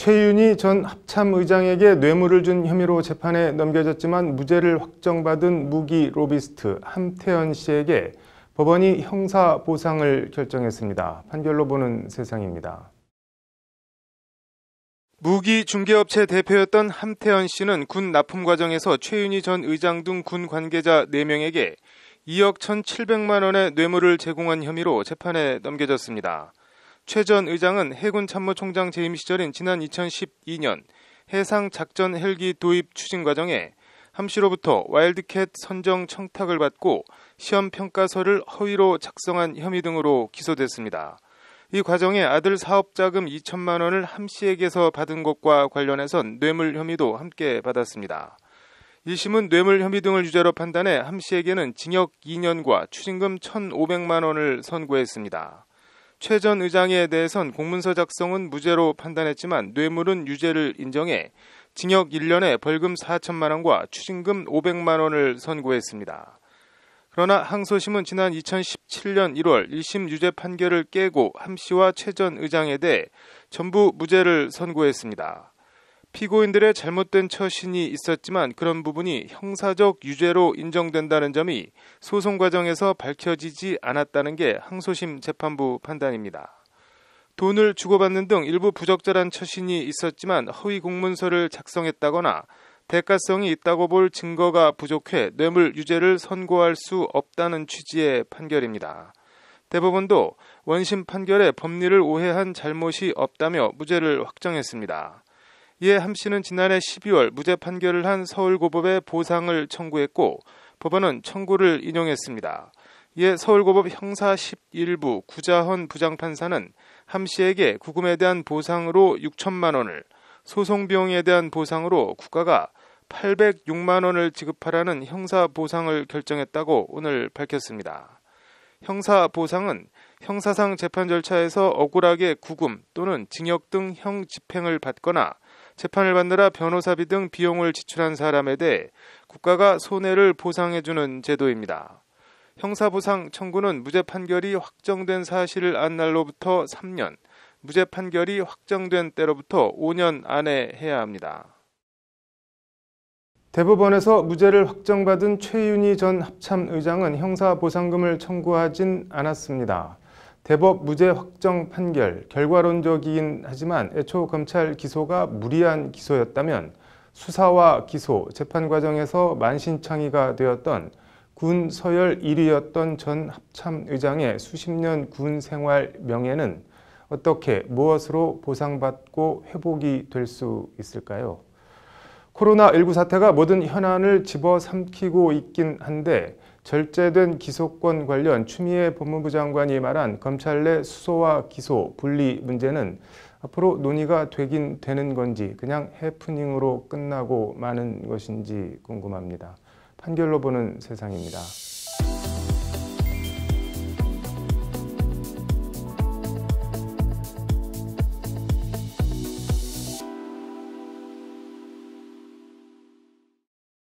최윤희 전 합참의장에게 뇌물을 준 혐의로 재판에 넘겨졌지만 무죄를 확정받은 무기 로비스트 함태현 씨에게 법원이 형사보상을 결정했습니다. 판결로 보는 세상입니다. 무기 중개업체 대표였던 함태현 씨는 군 납품 과정에서 최윤희 전 의장 등 군 관계자 4명에게 2억 1,700만 원의 뇌물을 제공한 혐의로 재판에 넘겨졌습니다. 최 전 의장은 해군 참모총장 재임 시절인 지난 2012년 해상 작전 헬기 도입 추진 과정에 함 씨로부터 와일드캣 선정 청탁을 받고 시험 평가서를 허위로 작성한 혐의 등으로 기소됐습니다. 이 과정에 아들 사업자금 2천만 원을 함 씨에게서 받은 것과 관련해선 뇌물 혐의도 함께 받았습니다. 1심은 뇌물 혐의 등을 유죄로 판단해 함 씨에게는 징역 2년과 추징금 1,500만 원을 선고했습니다. 최 전 의장에 대해선 공문서 작성은 무죄로 판단했지만 뇌물은 유죄를 인정해 징역 1년에 벌금 4천만 원과 추징금 500만 원을 선고했습니다. 그러나 항소심은 지난 2017년 1월 1심 유죄 판결을 깨고 함 씨와 최 전 의장에 대해 전부 무죄를 선고했습니다. 피고인들의 잘못된 처신이 있었지만 그런 부분이 형사적 유죄로 인정된다는 점이 소송 과정에서 밝혀지지 않았다는 게 항소심 재판부 판단입니다. 돈을 주고받는 등 일부 부적절한 처신이 있었지만 허위 공문서를 작성했다거나 대가성이 있다고 볼 증거가 부족해 뇌물 유죄를 선고할 수 없다는 취지의 판결입니다. 대법원도 원심 판결에 법리를 오해한 잘못이 없다며 무죄를 확정했습니다. 이에 함 씨는 지난해 12월 무죄 판결을 한 서울고법에 보상을 청구했고 법원은 청구를 인용했습니다. 이에 서울고법 형사 11부 구자헌 부장판사는 함 씨에게 구금에 대한 보상으로 6천만 원을, 소송비용에 대한 보상으로 국가가 806만 원을 지급하라는 형사보상을 결정했다고 오늘 밝혔습니다. 형사보상은 형사상 재판 절차에서 억울하게 구금 또는 징역 등 형 집행을 받거나 재판을 받느라 변호사비 등 비용을 지출한 사람에 대해 국가가 손해를 보상해주는 제도입니다. 형사보상 청구는 무죄 판결이 확정된 사실을 안 날로부터 3년, 무죄 판결이 확정된 때로부터 5년 안에 해야 합니다. 대법원에서 무죄를 확정받은 최윤희 전 합참의장은 형사보상금을 청구하진 않았습니다. 대법 무죄 확정 판결, 결과론적이긴 하지만 애초 검찰 기소가 무리한 기소였다면 수사와 기소, 재판 과정에서 만신창이가 되었던 군 서열 1위였던 전 합참의장의 수십 년 군 생활 명예는 어떻게 무엇으로 보상받고 회복이 될 수 있을까요? 코로나19 사태가 모든 현안을 집어삼키고 있긴 한데 절제된 기소권 관련 추미애 법무부 장관이 말한 검찰 내 수소와 기소 분리 문제는 앞으로 논의가 되긴 되는 건지 그냥 해프닝으로 끝나고 마는 것인지 궁금합니다. 판결로 보는 세상입니다.